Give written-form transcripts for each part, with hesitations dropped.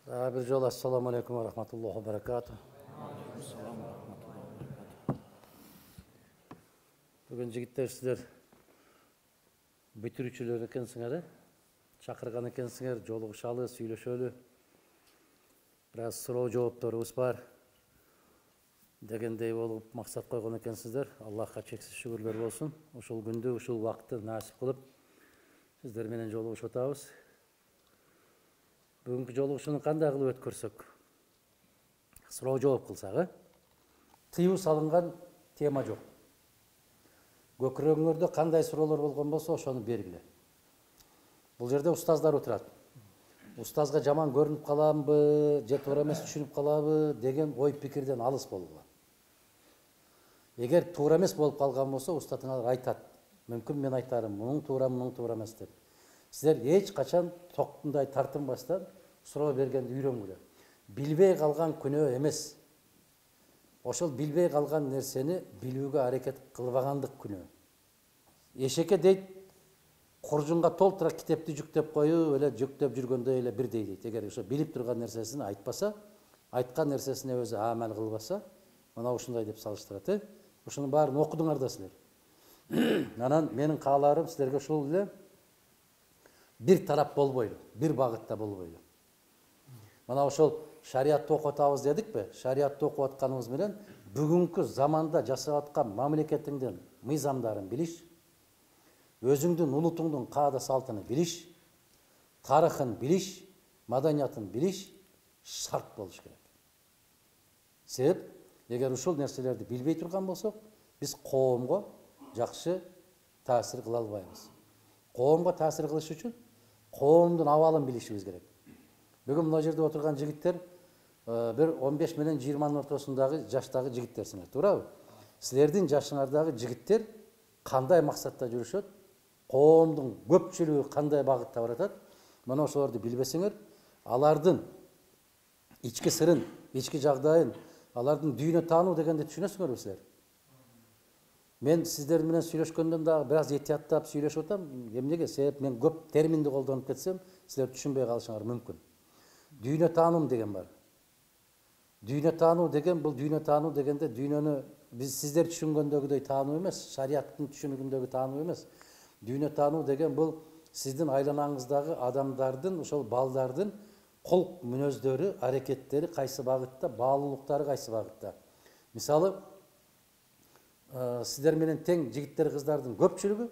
Bir жолу ассаламу алейкум ва рахматуллахи ва баракату. Бүгін жігіттер сіздер бүтүрүүчүлөр экенсиңер, чакырган экенсиңер, жолугушалы, сүйлөшөлү. Бираз суроо жоопторубуз бар дегендей болуп максат койгон экенсиздер. Аллахка чексиз шүгүрлөр болсун. Ушул күндү, ушул убакытты насип кылып сиздер менен жолугушуп атабыз. Бүгүнкү жолугушууну кандай кылып өткөрсөк? Суроо жооп кылсак, тыюу салынган тема жок. Көкүрөгүңөрдө кандай суроолор болгон болсо, ошону бергиле. Бул жерде устаздар отурат. Устазга жаман көрүнүп каламбы, же туура эмес түшүнүп калабы деген ой пикирден алыс болгула. Эгер туура эмес болуп калган болсо, устатыңар айтат. Мүмкүн мен айтарым, мунун туура эмес деп. Сіздер эч качан токтундай тартынбастан суроо бергенди үйрөнгүлө. Билбей калган күнөө эмес. Ошол билбей калган нерсени билүүгө аракет кылбагандык күнөө. Эшеке дейт, куржунга толтура китепти жүктөп коюп, эле жүктөп жүргөндөй эле бирдей дейт. Эгер ошо билип турган нерсесин айтпаса, айткан нерсесине өзү амал кылбаса, мына ушундай деп салыштырат. Ушунун баарын окудуңар да силер. Анан менин кааларым силерге ушул эле bir taraf bolboйлу, bir багытта болбойлу. Мына ошол шариатты окуп атабыз дедикпи? Шариатты окуп атканыбыз менен бүгүнкү заманда жашап аткан мамлекетиңдин мыйзамдарын билиш, өзүңдүн улутуңдун каада салтын билиш, тарыхын билиш, маданиятын билиш шарт болуш керек. Себеп, эгер ушул нерселерди билбей турган болсок, биз коомго жакшы таасир кыла албайбыз. Коомго таасир кылыш үчүн коомдун абалын билишибиз керек. Бүгүн мына жерде отурган жигиттер бир 15 менен 20 ортосундагы жаштагы жигиттерсиңер, туурабы? Силердин жашыңардагы жигиттер кандай максатта жүрүшөт? Коомдун көпчүлүгү кандай багытта баратат? Мына ошолорду билбесеңер, алардын ички сырын, ички жагдайын, алардын дүйнө таануу дегенди түшүнөсүңөрбү силер? Мен сиздер менен сүйлөшкөндөн дагы бир аз этияттап сүйлөшүп атам. Эмнеге? Себеп мен көп терминди колдонуп кетсем, силер түшүнбөй калышыңар мүмкүн. Дүйнө таануу деген бар. Дүйнө таануу деген бул дүйнө таануу дегенде дүйнөнү биз сиздер түшүнгөндөгүдөй таануу эмес, шариаттын түшүнүгүндөгү таануу эмес. Дүйнө таануу деген бул сиздин айланаңыздагы адамдардын, ошол балдардын кол мүнөздөрү, аракеттери кайсы багытта, баалуулуктары кайсы багытта. Мисалы, сиздер менен тең жигиттер кыздардын көпчүлүгү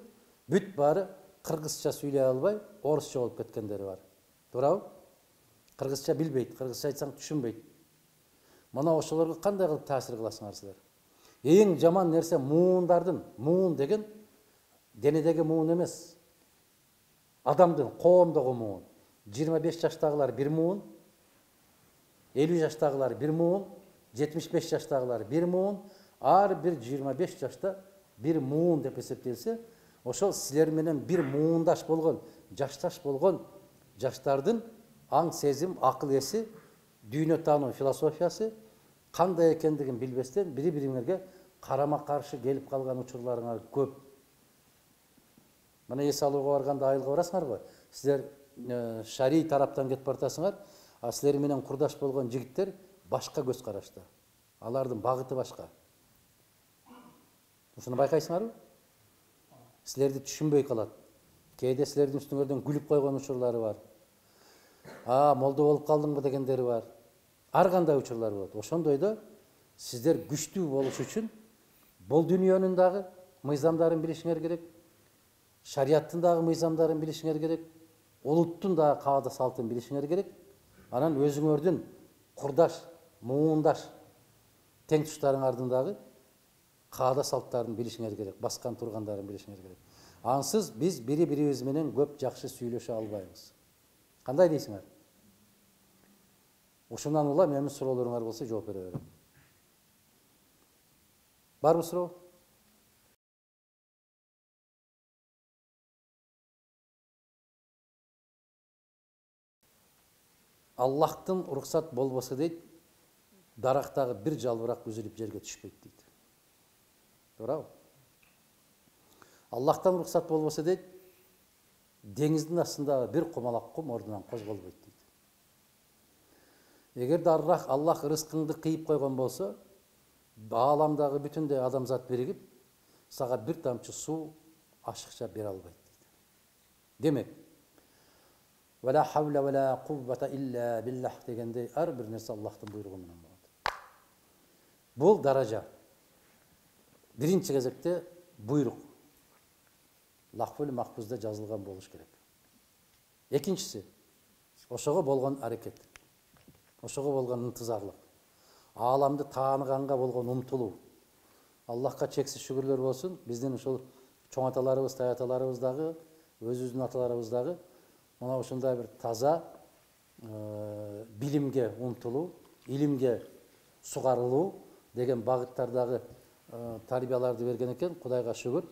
бүт баары кыргызча сүйлөй албай, орусча болуп кеткендери бар. Туурабы? Кыргызча билбейт, кыргызча айтсаң түшүнбөйт. Мына ошолорго кандай кылып таасир кыласыңар силер? Эң жаман нерсе муундардын, муун деген денедеги муун эмес. Адамдын, коомдогу муун. 25 жаштагылар бир муун, 50 жаштагылар бир муун, 75 жаштагылар бир муун, ар бир 25 жашта бир муун деп эсептелсе, ошол силер менен бир муундаш болгон, жашташ болгон жаштардын аң сезим, акыл эси, дүйнө таануу философиясы кандай экендигин билбестен бири-бириңерге карама-каршы келип калган учурларыңар көп. Мына эс алууга барганда айылга барасыңар го. Силер шарий тараптан кетип бартасыңар, а силер менен курдаш болгон жигиттер башка көз карашта. Алардын багыты башка. Ушуну байкайсыңарбы? Силерди түшүнбөй калат. Кээде силердин үстүңөрдөн күлүп койгон учурлары бар. Молдо болуп калдыңбы дегендери бар. Ар кандай учурлар болот. Ошондой да сиздер күчтүү болуш үчүн бул дүйнөнүн дагы мыйзамдарын билишиңер керек. Шариаттын дагы мыйзамдарын билишиңер керек. Улуттун дагы каада салтын билишиңер керек. Анан өзүңөрдүн курдаш, муундаш тең туштарыңардын дагы каада салттарын билишиңер керек, баскан тургандарын билишиңер керек. Ансыз биз бири-бирибиз менен көп жакшы сүйлөшө албайбыз. Кандай дейсиңер? Ушундан улам эми суроолоруңар болсо жооп бере берем. Барбы суроо? Аллахтын уруксат болбосо дейт, дарактагы бир жалбырак үзүлүп жерге түшпөйт дейт. Туурабы? Аллахтан уруксат болбосо дейт, деңиздин астындагы бир кумалак кум ордунан козголбойт дейт. Эгерде Аллах рызкыңды кыйып койгон болсо, ааламдагы бүтүндөй адамзат биригип, сага бир тамчы суу ашыкча бере албайт дейт. Демек, вала хавла вала куввата илля биллах дегендей ар бир нерсе Аллахтын буйругу менен болот. Бул даража. Биринчи кезекте буйрук. Лахфул махфузда жазылган болуш керек. Экинчиси, ошого болгон аракет. Ошого болгон ынтызарлык. Ааламды тааныганга болгон умтулуу. Аллахка чексиз шүгүрлөр болсун. Биздин ушул чоң аталарыбыз, тай аталарыбыз дагы, өзүбүздүн аталарыбыз дагы мына ушундай бир таза билимге умтулуу, илимге сугарылуу деген багыттардагы тарбияларды берген экен. Кудайга шүгүр.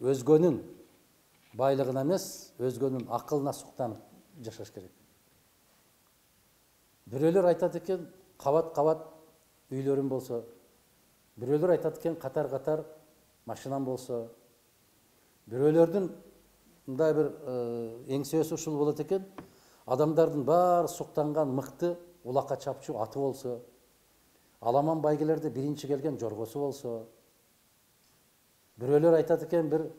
Өзгөнүн байлыгына эмес, өзгөнүн акылына суктанып жашаш керек. Бирөөлөр айтат экен, кабат-кабат үйлөрүм болсо, бирөөлөр айтат экен, катар-катар машинам болсо, бирөөлөрдүн мындай бир эңсөөсү ушул болот экен, адамдардын баары суктанган мыкты улакка чапчу аты болсо, аламан байгелерде биринчи келген жоргосу болсо, бирөөлөр айтат экен, бир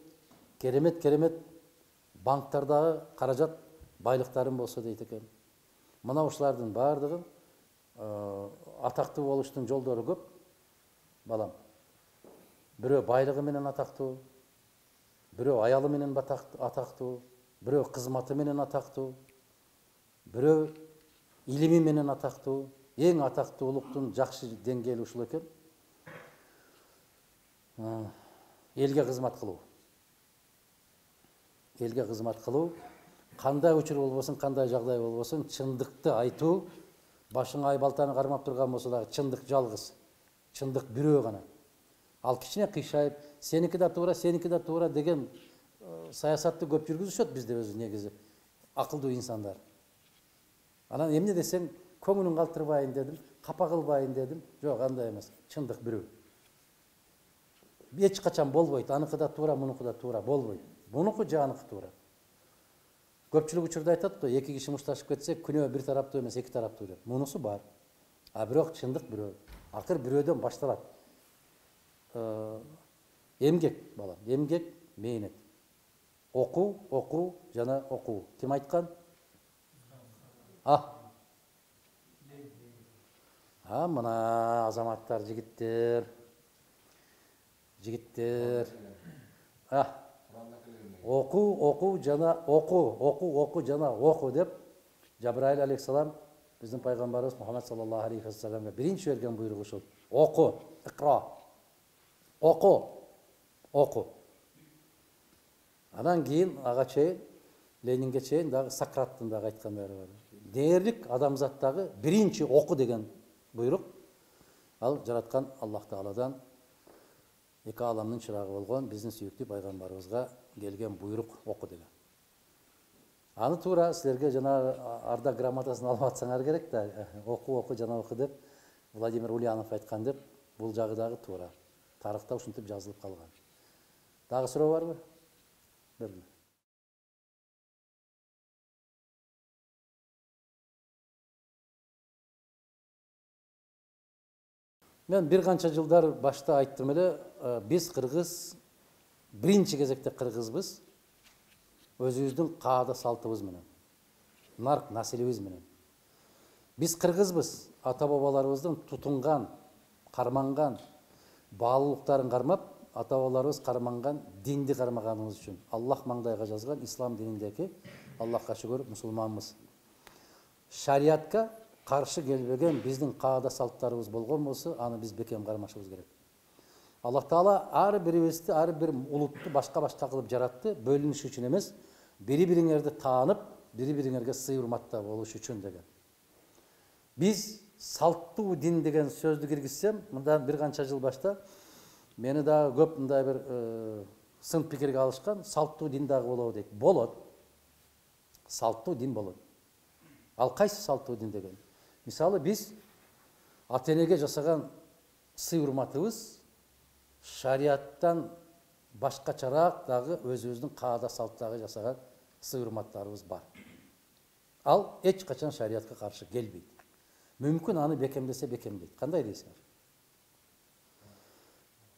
керемет банктардагы каражат байлыктарым болсо дейт экен. Мына ушулардын баардыгын атактуу болуштун жолдору көп, балам. Бирөө байлыгы менен атактуу, бирөө аялы менен атактуу, бирөө кызматы менен атактуу, бирөө илими менен атактуу. Эң атактуулуктун жакшы деңгээли ушул экен. Элге кызмат кылуу. Элге кызмат кылуу, кандай учур болбосун, кандай жагдай болбосун, чындыкты айтуу, башыңа ай балтаны кармап турган болсо дагы чындык жалгыз, чындык бирөө гана. Ал кичине кыйшайып, сеники да туура деген саясатты көп жүргүзүшөт бизде өзү негизи акылдуу инсандар. Анан эмне десең, көңүлүн калтырбайын дедим, капа кылбайын дедим. Жок, андай эмес. Чындык бирөө. Эч качан болбойт. Аныкы да туура, мунуку да туура болбойт. Мунуку же аныкы туура. Көпчүлүк учурда айтат го, эки киши мушташып кетсе, күнөө бир тараптуу эмес, эки тараптуу деп. Мунусу бар. А бирок чындык бирөө. Акыр бирөөдөн башталат. Эмгек, балам, эмгек, мээнет. Окуу жана окуу. Ким айткан? Мына азаматтар, жигиттер. Окуу жана окуу деп Жабраил алейхиссалам биздин пайгамбарыбыз Мухаммад саллаллаху алейхи вассаламга биринчи берген буйругу ушул. Окуу, икра. Окуу. Анан кийин ага чейин, Ленинге чейин дагы Сократтын дагы айткандары бар. Дээрлик адамзаттагы биринчи окуу деген буйрук. Ал жараткан Аллах Тааладан эки аламдын чырагы болгон биздин сүйүктүү пайгамбарыбызга келген буйрук окуу деген. Аны туура силерге жана ардак грамотасын алып атсаңар керек да, окуу жана окуу деп Владимир Ульянов айткан деп, бул жагы дагы туура. Тарыхта ушинтип жазылып калган. Дагы суроо барбы? Берди. Мен бир канча жылдар башта айттым эле, биз кыргыз биринчи кезекте кыргызбыз. Өзүбүздүн каада салтыбыз менен, нарк населебиз менен. Биз кыргызбыз, ата бабаларыбыздын тутунган, карманган баалуулуктарын кармап, ата бабаларыбыз карманган динди кармаганыбыз үчүн Аллах маңдайга жазган ислам дининдеги, Аллахка шүгүр, мусулманбыз. Шариатка каршы келбеген биздин каада салттарыбыз болгон болсо, аны биз бекем кармашыбыз керек. Аллах Таала ар бирибизди, ар бир улутту башка кылып жаратты, бөлүнүш үчүн эмес, бири-бириңерди таанып, бири-бириңерге сый-урматта болуш үчүн деген. Биз салттуу дин деген сөздү киргизсем, мындан бир канча жыл башта мени дагы көп мындай бир сын пикирге алышкан, салттуу дин дагы болобу дейт. Болот. Салттуу дин болот. Ал кайсы салттуу дин деген? Мисалы, биз ата-энеге жасаган сый-урматыбыз шариаттан башкачараак дагы өзүбүздүн каада салттагы жасаган сый-урматтарыбыз бар. Ал эч качан шариатка каршы келбейт. Мүмкін аны бекемдесе бекемдейді. Қандай дейсіңер?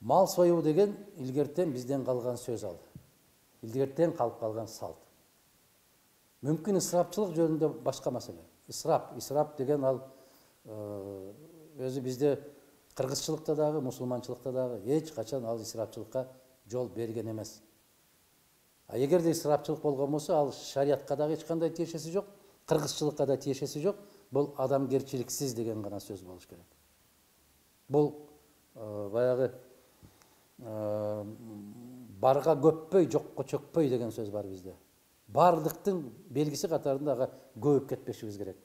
Мал союу деген илгертен бизден қалған сөз ал. Илгертен қалып қалған салт. Мүмкін ысырапчылық жөнінде башқа мәселе. Исрап деген ал өзі бізде қырғызчылықта дағы, мұсылманчылықта дағы еш қачан ал исрапчылыққа жол берген емес. Егер де исрапчылық болған болса, ал шариатқа дағы ешқандай тиешесі жоқ, қырғызчылыққа да тиешесі жоқ. Бұл адамгерчіліксіз деген ғана сөз болуш керек. Бұл баяғы барға көппөй, жоққа чөкпөй деген сөз бар бізде. Бардықтың белгісі қатарында көйіп кетпешіміз керек.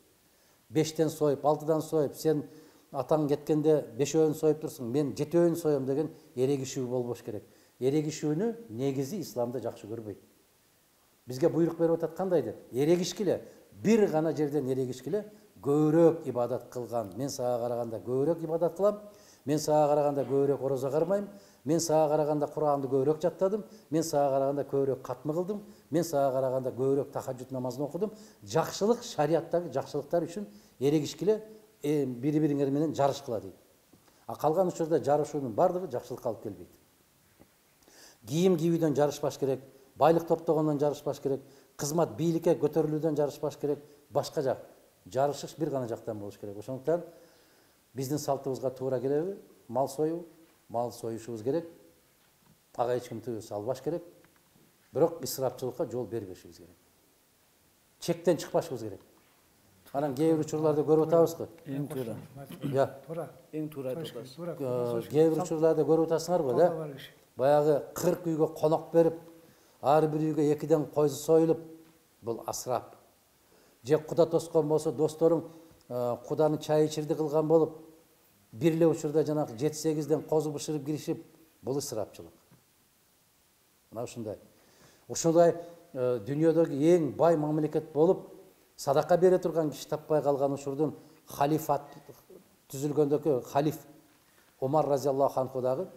5-тен сойып, 6-дан сойып, сен атаң кеткенде 5-өн сойып тұрсың, мен 7-өн соям деген ерегішүү болбош керек. Ерегішүүнү негизи исламда жакшы көрбөйт. Бизге буйрук берип атат кандайдыр? Ерегишкиле, бир гана жерден ерегишкиле, көбүрөөк ибадат кылган. Мен сага караганда көбүрөөк ибадат кылам, мен сага караганда көбүрөөк орозо кармайм, мен сага караганда Куранды көбүрөөк жаттадым, мен сага караганда көбүрөөк катмы кылдым, мен сага караганда көбүрөөк тахажжуд намазын окудум. Жакшылык шариаттагы жакшылыктар үчүн ерегишкиле бири-бириңер менен жарышкыла дейт. А калган учурда жарышуунун бардыгы жакшылыкка алып келбейт. Кийим кийүүдөн жарышпаш керек, байлык топтогондон жарышпаш керек, кызмат бийликке көтөрүлүүдөн жарышпаш керек, башка жак жарышыш бир гана жактан болуш керек. Ошондуктан биздин салтыбызга туура келеби? Мал союу, мал союшубуз керек. Ага эч ким тыюу салбаш керек. Бирок исрапчылыкка жол бербешибиз керек. Чектен чыкпашыбыз керек. Анан кээ бир учурларда көрүп атабызбы? Эң туура. Туура. Эң туура айтасыз. Кээ бир учурларда көрүп атасыңарбы, да? Баягы 40 үйгө конок берип, ар бир үйгө 2ден койзу союлуп, бул асрап. Же куда тоскон болсо, досторуң куданы чай ичирди кылган болуп, бир эле учурда жанагы 7-8ден козу бышырып киришип, бул ысырапчылык. Мына ушундай. Ушундай дүйнөдөгү эң бай мамлекет болуп, садака бере турган киши таппай калган учурдун халифат түзүлгөндөгү халиф Омар разияллаху анху дагы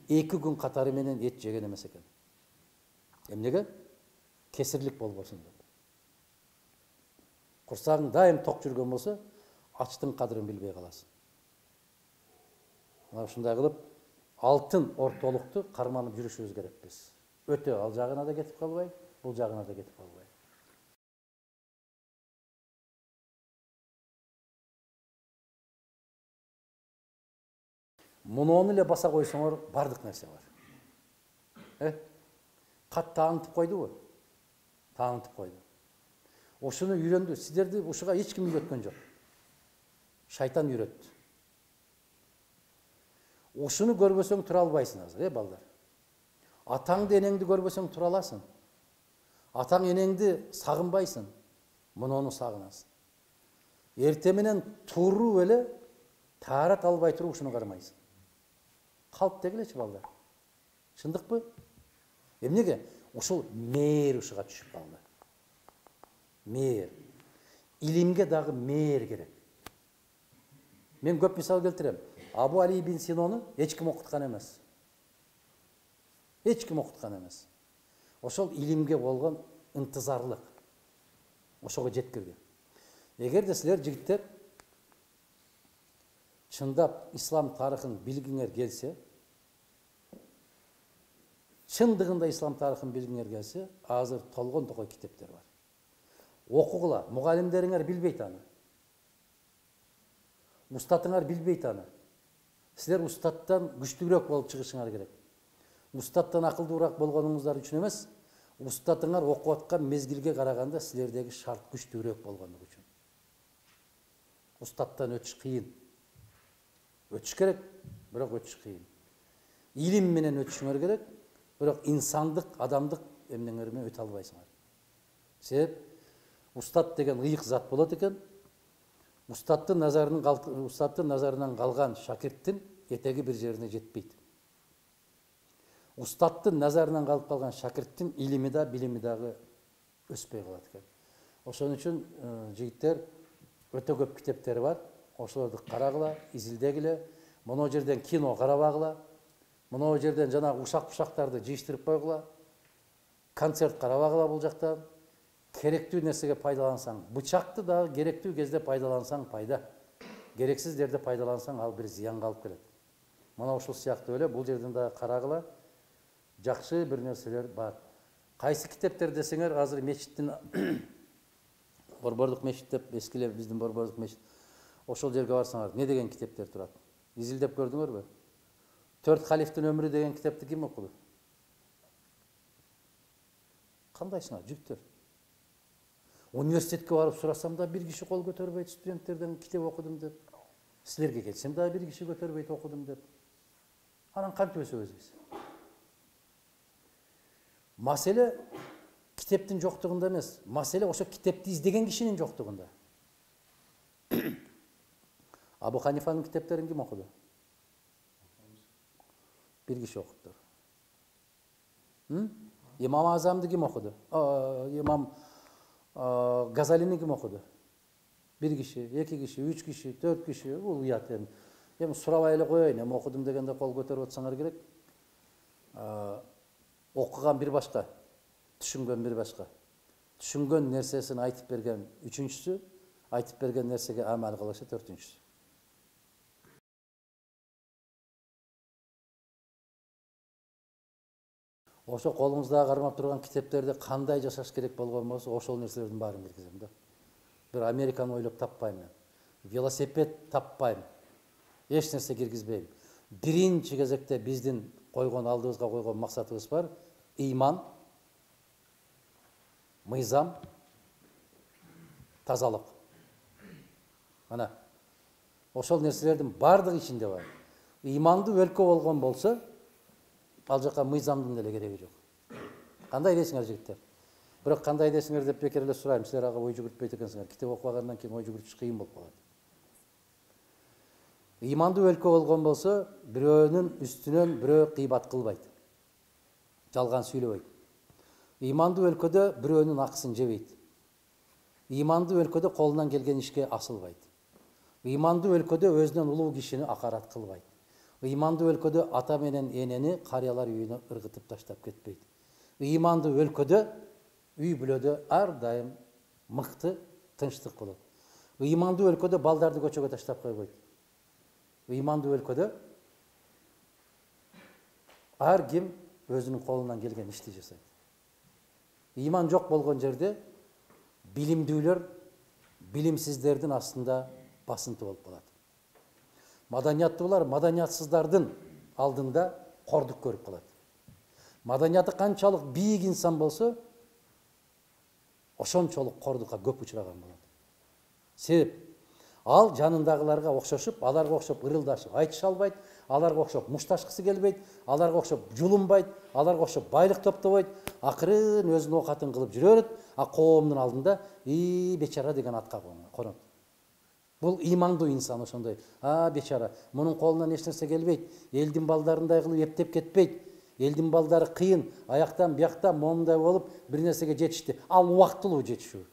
2 күн катары менен эт жеген эмес экен. Эмнеге? Кесирлик болбосун деп. Курсагың дайым ток жүргөн болсо, ачтын кадырын билбей каласың. Мына ушундай кылып, алтын ортолукту карманып жүрүшүбүз керек биз. Өтө ал жагына да кетип калбай, бул жагына да кетип калбай. Муну эле баса койсоңор, бардык нерсе бар. Кат тааңытып койдубу? Тааңытып койду. Ошону үйрөндү. Сиздерди ушуга эч ким үйрөткөн жок. Шайтан үйрөттү. Ошону көрбөсөң тура албайсың азыр, балдар. Атаңды, энеңди көрбөсөң тура аласың. Атаң, энеңди сагынбайсың, муну сагынасың. Эрте менен туруп эле таарат албай туруп ушуну кармайсың. Калп дегилечи, балдар. Чындыкпы? Эмнеге? Ушул мээр ушуга түшүп калды. Мээр. Илимге дагы мээр керек. Мен көп мисал келтирем. Абу Али ибн Синону эч ким окуткан эмес. Эч ким окуткан эмес. Ошол илимге болгон ынтызарлык ошого жеткирген. Эгерде силер жигиттер чындап ислам тарыхын билгиңер келсе, чындыгында ислам тарыхын билгиңер келсе, азыр толгон токой китептер бар. Окугула, мугалимдериңер билбейт аны. Устатыңар билбейт аны. Силер устаттан күчтүүрөөк болуп чыгышыңар керек. Устаттан акылдуураак болгонуңуздар үчүн эмес, устатыңар окуп аткан мезгилге караганда силердеги шарт күчтүүрөөк болгондугу үчүн. Устаттан өтүш кыйын. Өтүш керек, бирок өтүш кыйын. Илим менен өтүшүңөр керек, бирок инсандык, адамдык эмнеңер менен өтө албайсыңар. Себеп устат деген ыйык зат болот экен. Устаттын назарынан калган шакирттин этеги бир жерине жетпейт. Устаттын назарынан калып калган шакирттин илими да, билими дагы өспөй калат экен. Ошон үчүн жигиттер өтө көп китептери бар. Ошолорду карагыла, изилдегиле. Моно жерден кино карабагыла. Моно жерден жанагы ушак-пушактарды жыйыштырып койгула. Концерт карабагыла бул жактан. Керектүү нерсеге пайдалансаң, бычакты дагы керектүү кезде пайдалансаң пайда. керексиздерди пайдалансаң ал бир зыянга алып келет. Мына ушул сыяктуу эле бул жерден да карагыла, жакшы бир нерселер бар. Кайсы китептер десеңер, азыр мечиттин Борбордук мечит деп эскиле биздин Борбордук мечит. Ошол жерге барсаңар, не деген китептер турат? Изилдеп көрдүңөрбү? 4 халифтин өмүрү деген китепти ким окуду? Кандайсыңар, жигиттер? Университетке барып сурасам да бир киши кол көтөрбөйт, студенттерден китеп окудум деп. Силерге келсем да бир киши көтөрбөйт, окудум деп. Анан кантип өсөбүз биз? Маселе китептин жоктугунда эмес, маселе ошо китепти издеген кишинин жоктугунда. Абу Ханифанын китептерин ким окуду? Бир киши окуптур. Имам Азамды ким окуду? Имам Газалини ким окуду? Бир киши, 2 киши, 3 киши, 4 киши, бул уят эми. Эми сурабай эле коеюн, эми окудум дегенде кол көтөрүп атсаңар керек. Окуган бир башка, түшүнгөн бир башка. Түшүнгөн нерсесин айтып берген үчүнчүсү, айтып берген нерсеге амал кылышы төртүнчүсү. Ошо колуңузда кармап турган китептерди кандай жашаш керек болгон болсо, ошол нерселердин баарын киргизем да. Бир Американы ойлоп таппайм мен. Велосипед таппайм. Эч нерсе киргизбейм. Биринчи кезекте биздин алдыбызга койгон максатыбыз бар. Ыйман, мыйзам, тазалык. Ана ошол нерселердин бардыгы ичинде бар. Ыймандуу өлкө болгон болсо, ал жака мыйзамдын деле кереги жок. Кандай десиңер жигиттер? Бирок кандай десиңер деп бекер эле сурайм. Силер ага ой жүгүртпөйт экенсиңер. Китеп окугандан кийин ой жүгүртүш кыйын болуп калат. Ыймандуу өлкө болгон болсо, бирөөнүн үстүнөн бирөө кыйбат кылбайт. Жалган сүйлөбөйт. Ыймандуу өлкөдө бирөөнүн акысын жебейт. Ыймандуу өлкөдө колунан келген ишке асылбайт. Ыймандуу өлкөдө өзүнөн улуу кишини акарат кылбайт. Ыймандуу өлкөдө ата менен энени карыялар үйүнө ыргытып таштап кетпейт. Ыймандуу өлкөдө үй бүлөдө ар дайым мыкты тынчтык болот. Ыймандуу өлкөдө балдарды көчөгө таштап койбойт. Ыймандуу өлкөдө ар ким өзүнүн колунан келген ишти жасайт. Ыйман жок болгон жерде билимдүүлөр билимсиздердин астында басынты болуп калат. Маданияттуулар маданиятсыздардын алдында кордук көрүп калат. Маданияты канчалык бийик инсан болсо, ошончолук кордукка көп учураган болот. Себеп ал жанындагыларга окшошуп, аларга окшоп ырылдашып айтыша албайт, аларга окшоп мушташкысы келбейт, аларга окшоп жулунбайт, аларга окшоп байлык топтобойт, акырын өзүнүн оокатын кылып жүрө берет, а коомдун алдында бечара деген атка конот. Бул ыймандуу инсан ошондой. Бечара, мунун колунан эч нерсе келбейт, элдин балдарындай кылып эптеп кетпейт, элдин балдары кыйын, аяктан бияктан момундай болуп бир нерсеге жетишти. Ал убактылуу жетишүү.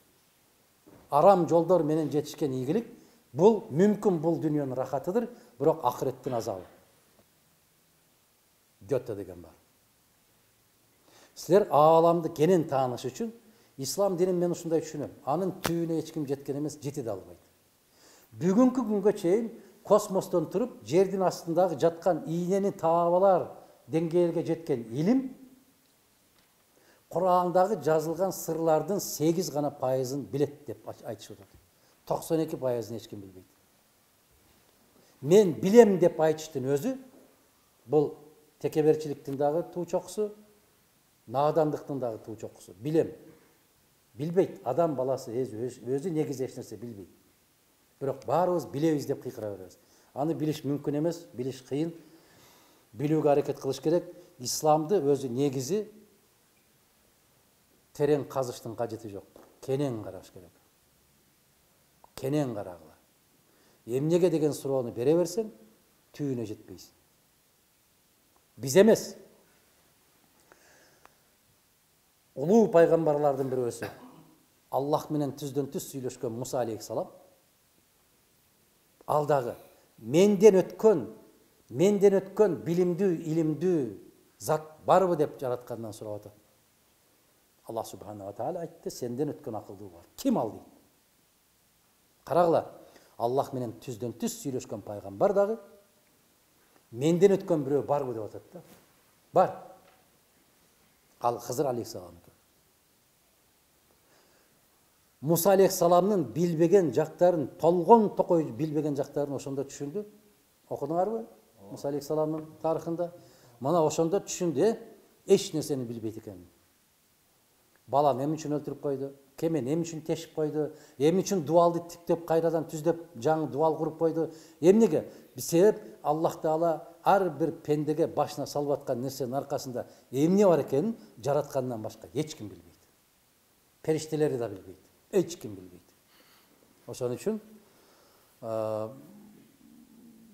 Арам жолдор менен жетишкен ийгилик, бул мүмкүн, бул дүйнөнүн рахатыдыр, бирок акыреттин азабы. Гёте деген бар. Силер ааламды кенен тааныш үчүн ислам динин мен ушундай түшүнөм. Анын түбүнө эч ким жеткен эмес, жете да албайт. Бүгүнкү күнгө чейин космостон туруп жердин астындагы жаткан ийнени таап алар деңгээлге жеткен илим Курандагы жазылган сырлардын 8 гана пайызын билет деп айтышып атат. 92% эч ким билбейт. Мен билем деп айтыштын өзү бул текеберчиликтин дагы туу чокусу, наадандыктын дагы туу чокусу. Билем. Билбейт. Адам баласы өзү негизи эч нерсе билбейт. Бирок баарыбыз билебиз деп кыйкыра беребиз. Аны билиш мүмкүн эмес, билиш кыйын. Билүүгө аракет кылыш керек. Исламды өзү негизи терең казыштын кажети жок. Кенен караш керек. Кенен карагыла. Эмнеге деген суроону бере берсең, түбүнө жетпейсиң. Биз эмес. Улуу пайгамбарлардын бирөөсү, Аллах менен түздөн түз сүйлөшкөн Муса алейхиссалам, ал дагы менден өткөн билимдүү, илимдүү зат барбы деп жараткандан сурап атат. Аллах субхана ва тааля айтты, сенден өткөн акылдуу бар. Ким ал дейт? Карагыла. Аллах менен түздөн түз сүйлөшкөн пайгамбар дагы менден өткөн бирөө барбы деп атат да. Бар. Ал Хызыр алейхиссалам. Муса алейхиссаламдын билбеген жактарын, толгон токой билбеген жактарын ошондо түшүндү. Окудуңарбы? Муса алейхиссаламдын тарыхында мына ошондо түшүндү, эч нерсени билбейт экен. Баланы эмне үчүн өлтүрүп койду? Кемени эмне үчүн тешип койду? Эмне үчүн дуалды тиктеп кайрадан түздеп жаңы дуал куруп койду? Эмнеге? Себеп Аллах Таала ар бир пендеге башына салып аткан нерсенин аркасында эмне бар экенин жараткандан башка эч ким билбейт. Периштелери да билбейт. Эч ким билбейт. Ошон үчүн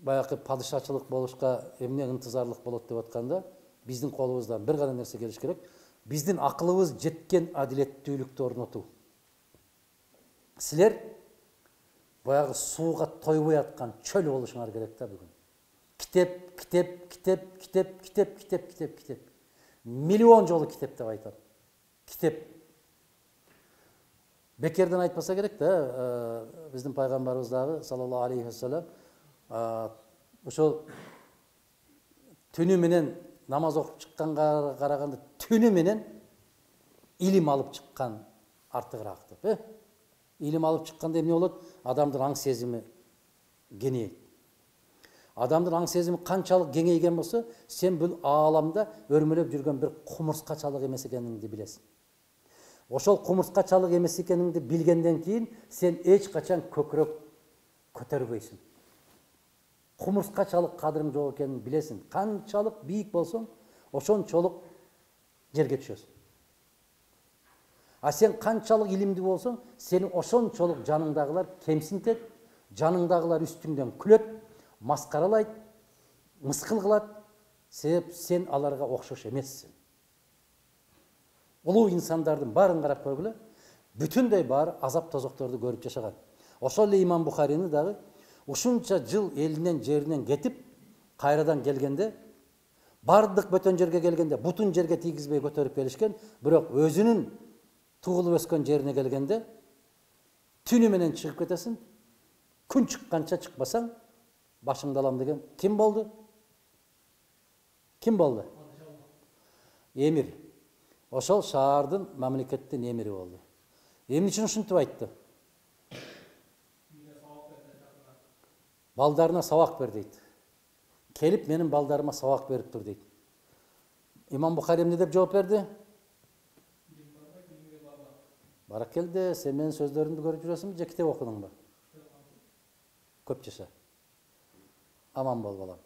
баягы падышачылык болушка эмне ынтызарлык болот деп атканда биздин колубуздан бир гана нерсе келиш керек. Биздин акылыбыз жеткен адилеттүүлүктү орнотуу. Силер баягы сууга тойбой аткан чөл болушуңар керек да бүгүн. Китеп. Миллион жолу китеп деп айтат. Китеп. Бекерден айтпаса керек да, биздин пайгамбарыбыз дагы саллаллаху алейхи вассалам ошол түнү менен намаз окуп чыкканга караганда түнү менен илим алып чыккан артыгыраак деп. Илим алып чыкканда эмне болот? Адамдын аң сезими кеңейет. Адамдын аң сезими канчалык кеңейген болсо, сен бул ааламда өрмөлөп жүргөн бир кумурскачалык эмес экениңди билесиң. Ошол кумурскачалык эмес экениңди билгенден кийин сен эч качан көкүрөк көтөрбөйсүң. Кумурскачалык кадырың жок экенин билесиң. Канчалык бийик болсоң, ошончолук жерге түшөсүң. А сен канчалык илимдүү болсоң, сени ошончолук жаныңдагылар кемсинтет, жаныңдагылар үстүңдөн күлөт, маскаралайт, мыскыл кылат. Себеп сен аларга окшош эмессиң. Улуу инсандардын баарын карап көргүлө, бүтүндөй баары азап тозокторду көрүп жашаган. Ошол эле Имам Бухарини дагы ушунча жыл элинен жеринен кетип, кайрадан келгенде, бардык бөтөн жерге келгенде бутун жерге тийгизбей көтөрүп келишкен, бирок өзүнүн тугулуп өскөн жерине келгенде түнү менен чыгып кетесиң, күн чыкканча чыкпасаң башыңды алам деген ким болду? Ким болду? Эмир. Ошол шаардын, мамлекеттин эмири болду. Эмне үчүн ушинтип айтты? Балдарына сабак бер дейт. Келип менин балдарыма сабак берип тур дейт. Имам Бухари эмне деп жооп берди? Баракелде, сен менин сөздөрүмдү көрүп жүрөсүңбү же китеп окудуңбу? Көп жаша. Аман бол балам.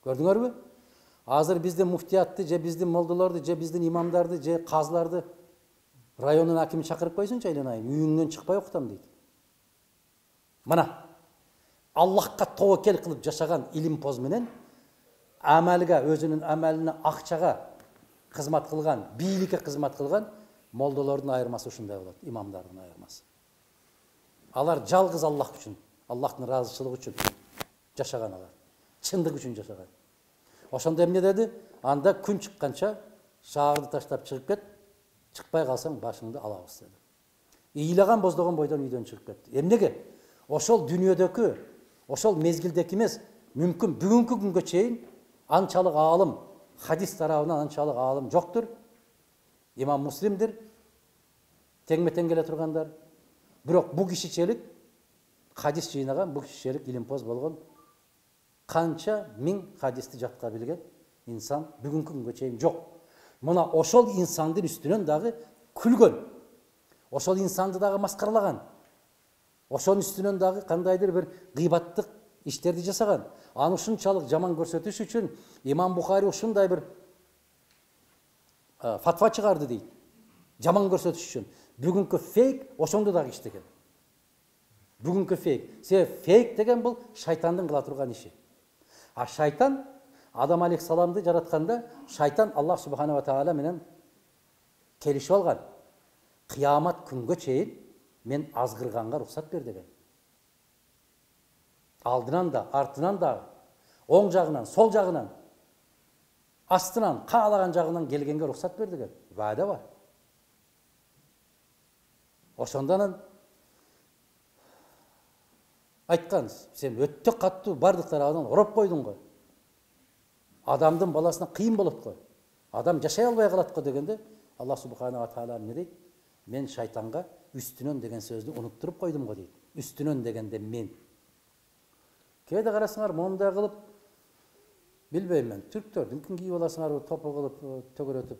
Көрдүңөрбү? Азыр биздин муфтиятты, же биздин молдолорду, же биздин имамдарды, же казыларды райондун акими чакырып койсунчу айланайын, үйүңдөн чыкпай окутам дейт. Мына Аллахка тобокел кылып жашаган илим-поз менен амалга, өзүнүн амалына, акчага кызмат кылган, бийликке кызмат кылган молдолордун айырмасы ушундай болот, имамдардын айырмасы. Алар жалгыз Аллах үчүн, Аллахтын ыраазычылыгы үчүн жашаган алар. Чындык үчүн жашаган. Ошондо эмне деди? Анда күн чыкканча шаарды таштап чыгып кет, чыкпай калсаң башыңды алабыз деди. Ыйлаган боздогон бойдон үйдөн чыгып кетти. Эмнеге? Ошол дүйнөдөгү, ошол мезгилдеки эмес, мүмкүн бүгүнкү күнгө чейин анчалык аалым, хадис тарабынан анчалык аалым жоктур. Имам Муслимдир, теңме-тең келе тургандар. Бирок бу кишичелик хадис жыйнаган, бу кишичелик илимпоз болгон канча миң хадисти жатка билген инсан бүгүнкү күнгө чейин жок. Мына ошол инсандын үстүнөн дагы күлгөн. Ошол инсанды дагы маскаралаган. Ошонун үстүнөн дагы кандайдыр бир гыйбаттык иштерди жасаган. Аны ушунчалык жаман көрсөтүш үчүн Имам Бухари ушундай бир фатва чыгарды дейт. Жаман көрсөтүш үчүн. Бүгүнкү фейк ошондо дагы иштеген. Бүгүнкү фейк. Себеп фейк деген бул шайтандын кыла турган иши. А шайтан Адам алейхиссаламды жаратканда, шайтан Аллах субханала таала менен келишип алган. Кыямат күнгө чейин мен азгырганга рухсат бер деген. Алдынан да, артынан да, оң жагынан, сол жагынан, астынан, каалаган жагынан келгенге рухсат бер деген. Ваада бар. Ошондон Айткан, сен өтө каттуу бардык тарабынан ороп койдуң го. Адамдын баласына кыйын болот го. Адам жашай албай калат го дегенде Аллах субхана ва таала эмне дейт? Мен шайтанга үстүнөн деген сөздү унуттуруп койдум го дейт. Үстүнөн дегенде мен. Кээде карасаңар мондай кылып, билбейм мен, түрктөрдүн кийип аласыңарбы, топо кылып төгөрөтүп,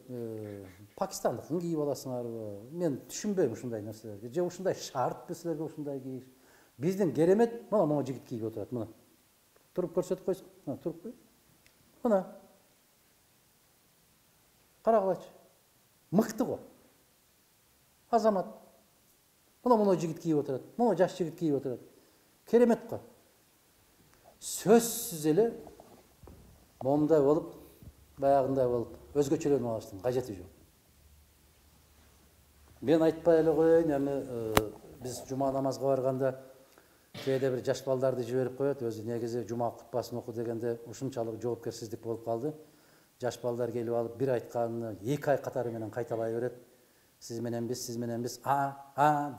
пакистандыкын кийип аласыңарбы? Мен түшүнбөйм ушундай нерселерди. Же ушундай шарт силерге ушундай кийиш. Биздин керемет мына могу жигит кийип отурат, мына. Туруп көрсөтүп койсуң. Мына туруп кой. Мына. Карагылачы. Мыкты го. Азамат. Мына жигит кийип отурат. Мына жаш жигит кийип отурат. Керемет го. Сөзсүз эле момундай болуп, баягындай болуп, өзгөчөлөнүп алыштын кажети жок. Мен айтпай эле коеюн, эми биз жума намазга барганда кээде бир жаш балдарды жиберип коет, өзү негизи жума кутбасын оку дегенде ушунчалык жоопкерсиздик болуп калды. Жаш балдар келип алып, бир айтканын 2 ай катары менен кайталай берет. Сиз мененбиз,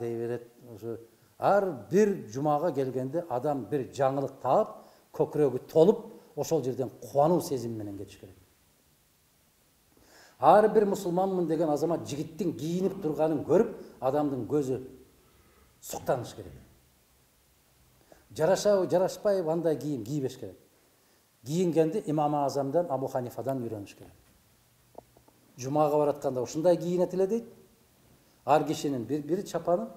дей берет. Ошо ар бир жумага келгенде адам бир жаңылык таап, көкүрөгү толуп, ошол жерден кубануу сезими менен кетиш керек. Ар бир мусулманмын деген азамат жигиттин кийинип турганын көрүп, адамдын көзү суктаныш керек. Жарашабы, жарашпайбы андай кийим кийбеш керек. Кийингенди имам Азамдан, Абу Ханифадан үйрөнүш керек. Жумага баратканда ушундай кийинет эле дейт. Ар кишинин бир чапаны,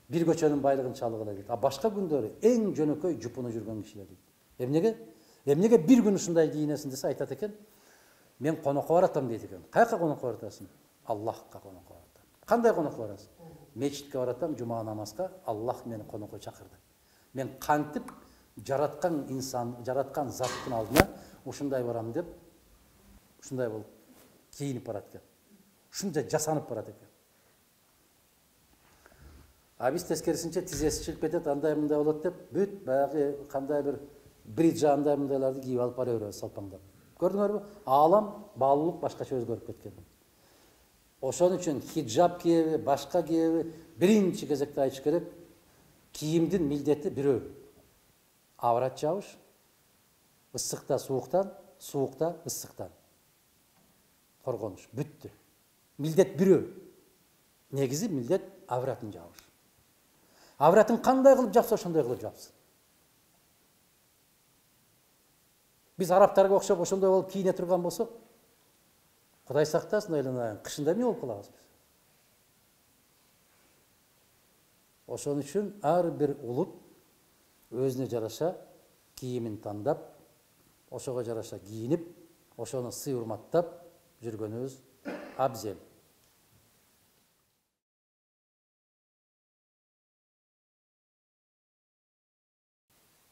бир көчөнүн байлыгын чалып эле дейт. А башка күндөрү эң жөнөкөй жупуну жүргөн кишилер дейт. Эмнеге бир күн ушундай кийинесиң десе айтат экен, мен конокко баратам дейт экен. Каяка конокко баратасың? Аллахка конокко баратам. Кандай конокко барасың? Мечитке баратам, жума намазга, Аллах мени конокко чакырды. Мен кантип жараткан инсан, жараткан заттын алдына ушундай барам деп, ушундай болуп кийинип барат экен. Ушунча жасанып барат экен. А биз тескерисинче тизеси чыгып кетет, андай мындай болот деп, бүт баягы кандай бир бриджа андай мындайларды кийип алып бара беребиз салпаңдап. Көрдүңөрбү? Аалам, баалуулук башкача өзгөрүп кеткен. Ошон үчүн хиджаб кийеби, башка кийеби, биринчи кезекте айтыш керек, кийимдин милдети бирөө. Аврат жабыш, ысыкта сууктан, суукта ысыктан. Коргонуш, бүттү. Милдет бирөө. Негизи милдет авратын жабыш. Авратын кандай кылып жапса, ошондой кылып жапсын. Биз арабтарга окшоп ошондой болуп кийине турган болсок, Кудай сактасын, ойлонайын, кышында эмне болуп калабыз биз? Ошон үчүн ар бир улут өзүнө жараша кийимин тандап, ошого жараша кийинип, ошону сый урматтап жүргөнүбүз абзел.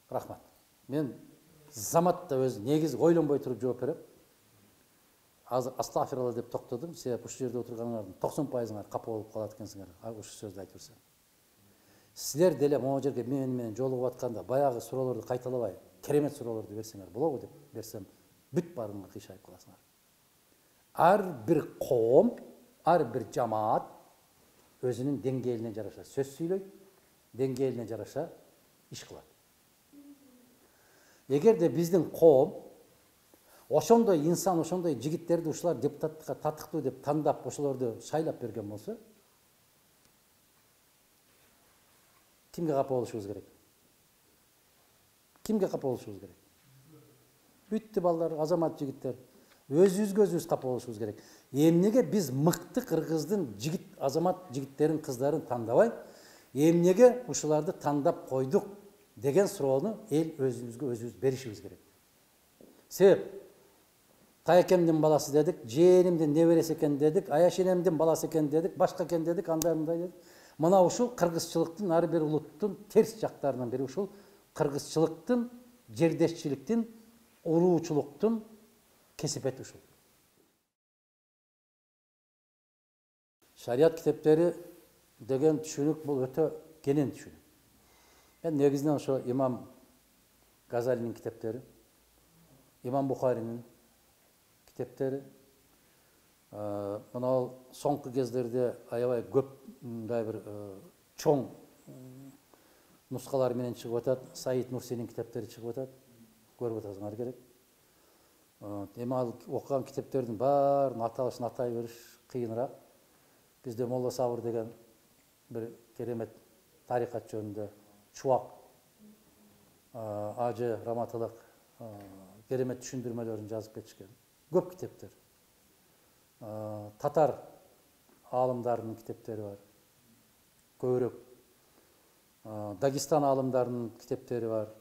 Рахмат. Мен заматта өз негизи ойлонбой туруп жооп берем. Азыр астафиралла деп токтодум, себеп ушул жерде отурганыңардын 90%-ыңар капа болуп калат экенсиңер. Ушул сөздү айтып берсем. Силер деле могу жерге менен жолугуп атканда баягы суроолорду кайталабай, керемет суроолорду берсеңер болобу деп берсем, бүт баарыңар кыйшайып каласыңар. Ар бир коом, ар бир жамаат өзүнүн деңгээлине жараша сөз сүйлөйт, деңгээлине жараша иш кылат. Эгерде биздин коом ошондой инсан, ошондой жигиттерди ушулар депутаттыкка татыктуу деп тандап, ошолорду шайлап берген болсо, кимге капа болушубуз керек? Кимге капа болушубуз керек? Бүттү балдар, азамат жигиттер. Өзүбүз капа болушубуз керек. Эмнеге биз мыкты кыргыздын жигит, азамат жигиттерин, кыздарын тандабай, эмнеге ушуларды тандап койдук деген суроону эл өзүбүзгө өзүбүз беришибиз керек. Себеп тайкемдин баласы дедик, жээнимдин небереси экен дедик, аяшенемдин баласы экен дедик, башка экен дедик, андай мындай дедик. Мына ушул кыргызчылыктын ар бир улуттун терс жактарынан бири ушул кыргызчылыктын, жердешчиликтин, уруучулуктун кесипети ушул. Шариат китептери деген түшүнүк бул өтө кенен түшүнүк. Мен негизинен ошо имам Газалинин китептери, имам Бухаринин китептери, мына соңку кездерде аябай көп мындай бир чоң нускалар менен чыгып атат. Саид Нурсинин китептери чыгып атат. Көрүп атасыңар керек. Эми ал окуган китептердин баарын аталышын атай бериш кыйыныраак. Бизде Молла Сабыр деген bir керемет тарикат жөнүндө чубак ажы раматылык керемет түшүндүрмөлөрүн жазып кетишкен. Көп китептер. Татар алымдарынын китептери бар. Көбүрөөк. Дагестан алымдарынын китептери бар.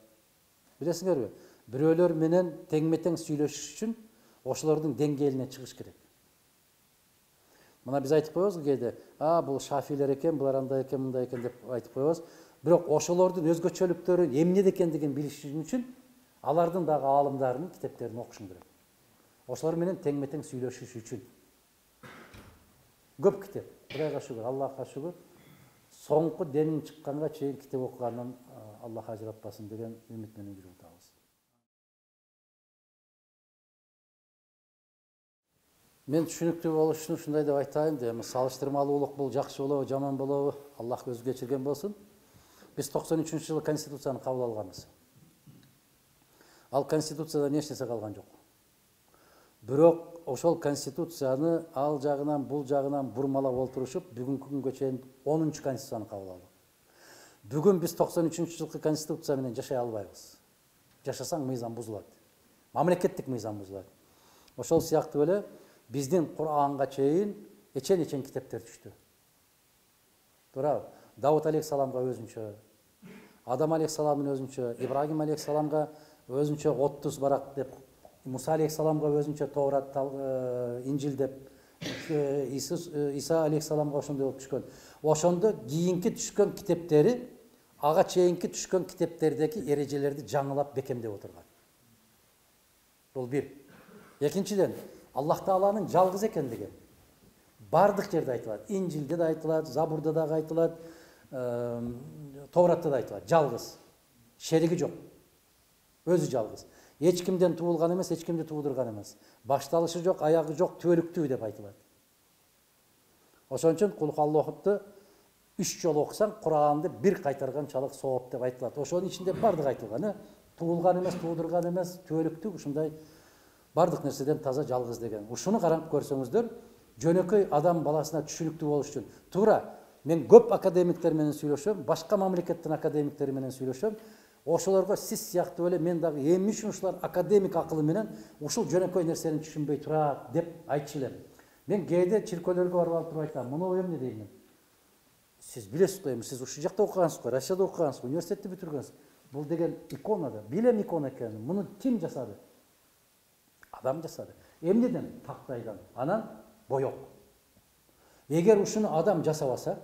Билесиңерби? Бирөөлөр менен теңме-тең сүйлөшүш үчүн ошолордун деңгээлине чыгыш керек. Мына биз айтып коебуз кээде, бул шафилер экен, булар андай экен, мындай экен деп айтып коебуз. Бирок ошолордун өзгөчөлүктөрү эмнеде экендигин билиш үчүн алардын дагы аалымдарынын китептерин окушуң керек. Ошолор менен теңме-тең сүйлөшүш үчүн. Көп китеп. Кудайга шүгүр, Аллахка шүгүр. Соңку денин чыкканга чейин китеп окугандан Аллах ажыратпасын деген үмүт менен жүрүп атабыз. Мен түшүнүктүү болуш үчүн ушундай деп айтайын да, салыштырмалуулук бул жакшы болобу, жаман болобу, Аллах көзү кечирген болсун. Биз 93-жылы конституцияны кабыл алганбыз. Ал конституцияда эч нерсе калган жок. Бирок ошол конституцияны ал жагынан, бул жагынан бурмалап олтурушуп, бүгүнкү күнгө чейин 10-чу конституцияны кабыл алдык. Бүгүн биз 93-жылкы конституция менен жашай албайбыз. Жашасаң мыйзам бузулат. Мамлекеттик мыйзам бузулат. Ошол сыяктуу эле биздин Куранга чейин эчен китептер түштү. Туурабы? Давуд алейхиссаламга өзүнчө, Адам алейхиссаламдын өзүнчө, Ибрагим алейхиссаламга өзүнчө 30 барак деп, Муса алейхиссаламга өзүнчө Тоорат, Инжил деп, Иса алейхиссаламга ошондой болуп түшкөн. Ошондо кийинки түшкөн китептери ага чейинки түшкөн китептердеги эрежелерди жаңылап бекемдеп отурган. Бул бир. Экинчиден, Аллах Тааланын жалгыз экендиги бардык жерде айтылат. Инжилде да айтылат, Забурда да айтылат, Тооратта да айтылат. Жалгыз. Шериги жок. Өзү жалгыз. Эч кимден туулган эмес, эч кимди туудурган эмес. Башталышы жок, аягы жок, түөлүктүү деп айтылат. Ошон үчүн Кулхаллохту 3 жолу окусаң, Куранды бир кайтарганчалык сооп деп айтылат. Ошонун ичинде бардык айтылган, туулган эмес, туудурган эмес, түөлүктүү, ушундай бардык нерседен таза жалгыз деген. Ушуну карап көрсөңүздөр, жөнөкөй адам баласына түшүнүктүү болуш үчүн. Туура, мен көп академиктер менен сүйлөшөм, башка мамлекеттин академиктери менен сүйлөшөм. Ошолорго сиз сыяктуу эле мен дагы эмне үчүн ушулар академик акылы менен ушул жөнөкөй нерсени түшүнбөй турат деп айтчу элем. Мен кээде чиркөөлөргө барып алып туруп айтам, муну эмне деймин? Сиз билесиз го, эми сиз ушул жакта окугансыз го, Россияда окугансыз го, университетти бүтүргөнсүз. Бул деген икона да, билем икона экенин. Муну ким жасады? Адам жасады. Эмнеден? Тактайдан. Анан боек. Эгер ушуну адам жасабаса,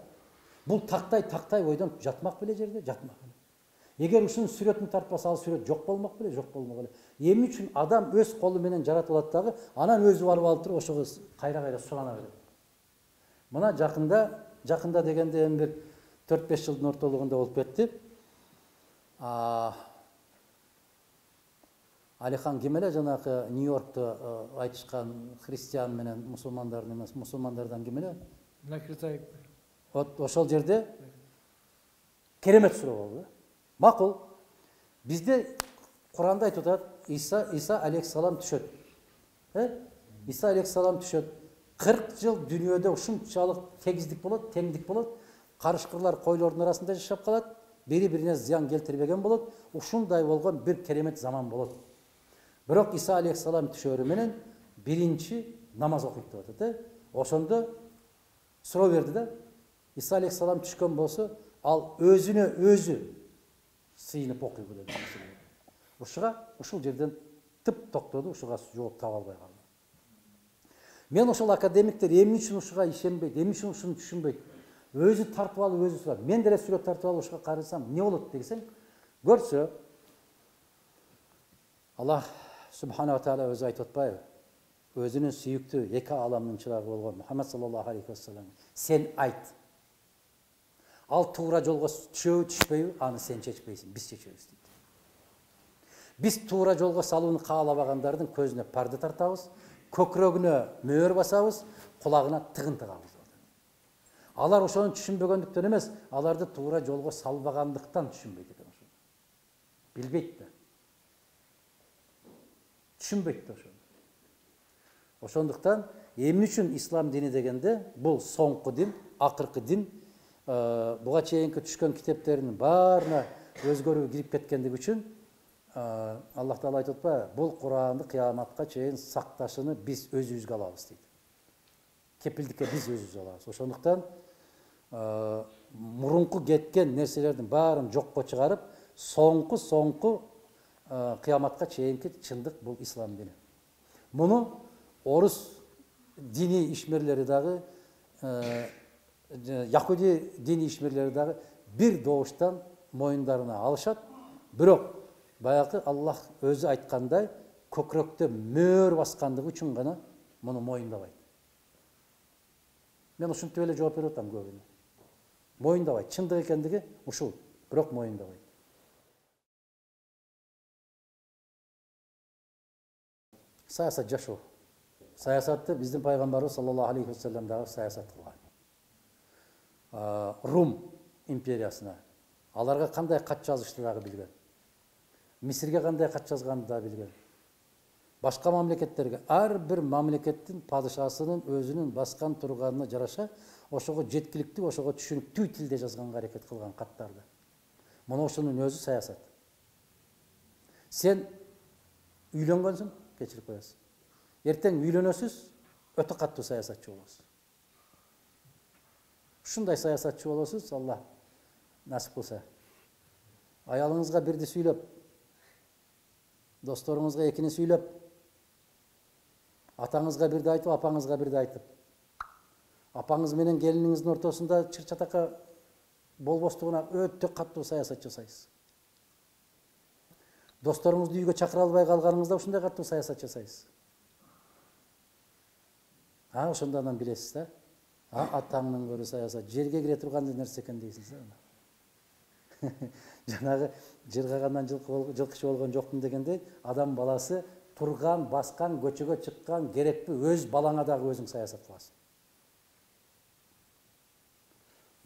бул тактай бойдон жатмак беле жерде, жатмак. Эгер ушунун сүрөтүн тартпаса, ал сүрөт жок болмок беле, жок болмок эле. Эмне үчүн адам өз колу менен жаратылат дагы, анан өзү барып алып туруп ошого кайра сулана берет. Мына жакында дегенде эми бир 4-5 жылдын ортолугунда болуп кетти. Алихан ким эле жанагы Нью-Йоркто айтышкан христиан менен мусулмандардын эмес, мусулмандардан ким эле? Накиртаев. Ошол жерде керемет суроо болду. Макул. Бизде Куранда айтып атат, Иса алейхиссалам түшөт. Иса алейхиссалам түшөт. 40 жыл дүйнөдө ушунчалык тегиздик болот, теңдик болот. Карышкырлар койлордун арасында жашап калат, бири-бирине зыян келтирбеген болот. Ушундай болгон бир керемет заман болот. Бирок Иса алейхиссалам түшөрү менен биринчи намаз окуйт деп атат. Ошондо суроо берди да, Иса алейхиссалам түшкөн болсо, ал өзүнө өзү сыйынып окуйбу деп. Ушул жерден тып токтоду, ушуга жооп таба албай калды. Мен ошол академиктер эмне үчүн ушуга ишенбейт, эмне үчүн ушуну түшүнбөйт? Өзү тартып алып, өзү сурат. Мен деле сүрөт тартып алып ушуга карасам, эмне болот десең, көрсө, Аллах Субхана ва Таала өзү айтып атпайбы? Өзүнүн сүйүктүү эки аламдын чырагы болгон Мухаммад саллаллаху алейхи вассалам, сен айт. Ал туура жолго түшөбү, түшпөйбү, аны сен чечпейсиң, биз чечебиз дейт. Биз туура жолго салууну каалабагандардын көзүнө парда тартабыз, көкрөгүнө мөөр басабыз, кулагына тыгын тыгабыз. Алар ошону түшүнбөгөндүктөн эмес, аларды туура жолго салбагандыктан түшүнбөйт экен ошону. Билбейт да. Түшүнбөйт да ошону. Ошондуктан эмне үчүн ислам дини дегенде бул соңку дин, акыркы дин, буга чейинки түшкөн китептердин баарына өзгөрүү кирип кеткендиги үчүн Аллах Таала айтып атпайбы, бул Куранды кыяматка чейин сакташыны биз өзүбүзгө алабыз дейт. Кепилдикке биз өзүбүз алабыз. Ошондуктан мурунку кеткен нерселердин баарын жокко чыгарып, соңку кыяматка чейинки чындык бул ислам дини. Муну орус дини ишмерлери дагы, Яхуди дини ишмерлери дагы бир добуштан моюндарына алышат. Бирок баягы Аллах өзү айткандай көкрөктө мөөр баскандыгы үчүн гана муну моюндабайт. Мен ушинтип эле жооп берип атам көбүнө. Моюндабайт, чындык экендиги ушул, бирок моюндабайт. Саясат жашоо. Саясатты биздин пайгамбарыбыз саллаллаху алейхи ва саллям дагы саясат кылган. Рум империясына аларга кандай кат жазышты дагы билген. Мисирге кандай кат жазганды да билген. Башка мамлекеттерге, ар бир мамлекеттин падышасынын өзүнүн баскан турганына жараша ошого жеткиликтүү, ошого түшүнүктүү тилде жазганга аракет кылган каттарды. Мына ошонун өзү саясат. Сен үйлөнгөнсүң, кечирип коесуң. Эртең үйлөнөсүз, өтө каттуу саясатчы болосуз. Ушундай саясатчы болосуз, Алла насип кылса. Аялыңызга бирди сүйлөп, досторуңузга экини сүйлөп, атаңызга бирди айтып, апаңызга бирди айтып, апаңыз менен келиниңиздин ортосунда чыр-чатакка болбостугуна өтө каттуу саясат жасайсыз. Досторуңузду үйгө чакыра албай калганыңызда ушундай каттуу саясат жасайсыз. Ошондон билесиз да. Атаңдын көрү саясат жерге кире турган нерсе экен дейсиз. Жанагы жыргагандан жылкычы болгон жокмун дегендей, адам баласы турган, баскан, көчөгө чыккан керекпи өз балаңа дагы өзүң саясат кыласың.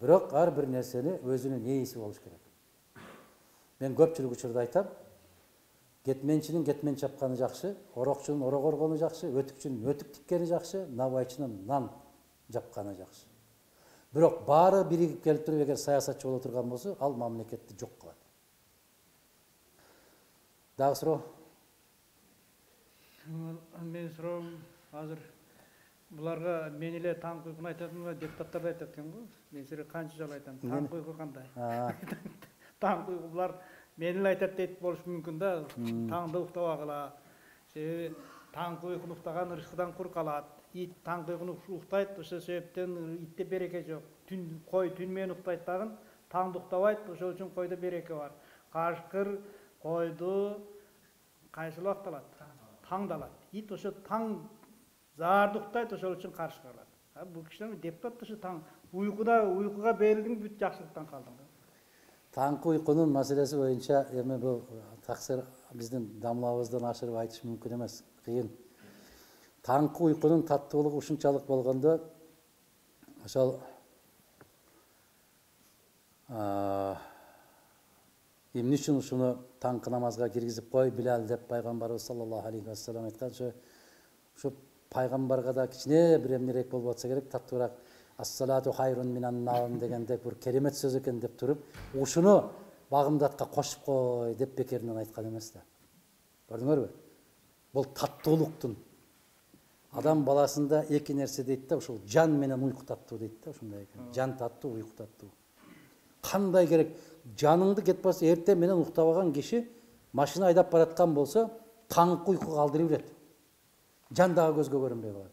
Бирок ар бир нерсени өзүнүн ээси болуш керек. Мен көпчүлүк учурда айтам, кетменчинин кетмен чапканы жакшы, орокчунун орок оргону жакшы, өтүкчүнүн өтүк тиккени жакшы, набайчынын нан жапканы жакшы. Бирок баары биригип келип туруп эгер саясатчы боло турган болсо, ал мамлекетти жок кылат. Дагы суроо? Мен суроом азыр буларга мен эле таңкы уйкуну айтатмынбы, депутаттар да айтат экен го. Мен силерге канча жолу айтам, таңкы уйку кандай? Таңкы уйку булар мен эле айтат дейт болуш мүмкүн да. Таңда уктабагыла. Себеби таңкы уйкуну уктаган ырышкыдан кур калат. Ит таңкы уйкуну уктайт, ошол себептен итте береке жок. Кой түн менен уктайт дагы, таңда уктабайт, ошол үчүн койдо береке бар. Кашкыр койду кайсыл убакта алат? Таңда алат. Ит ошо таң заарда уктайт, ошол үчүн каршы калат. Бул кишилер депутат ошо таң уйкуга берилдиң, бүт жакшылыктан калдың. Таңкы уйкунун маселеси боюнча эми бул таксир биздин дамлабыздан ашырып айтыш мүмкүн эмес, кыйын. Таңкы уйкунун таттуулугу ушунчалык болгондо, ошол эмне үчүн ушуну таңкы намазга киргизип кой Билал деп пайгамбарыбыз саллаллаху алейхи ва саллям айткан, ошо пайгамбарга да кичине бир эмнерээк болуп атса керек, таттуураак ассалату хайрун минан наум дегенде бир керемет сөз экен деп туруп, ушуну багымдатка кошуп кой деп бекеринен айткан эмес да. Көрдүңөрбү? Бул таттуулуктун. Адам баласында эки нерсе дейт да, ушул жан менен уйку таттуу дейт да, ушундай экен. Жан таттуу, уйку таттуу. Кандай керек? Жаныңды кетпесе, эртең менен уктабаган киши машина айдап бараткан болсо, таңкы уйкуга алдырып берет. Жан дагы көзгө көрүнбөй калат.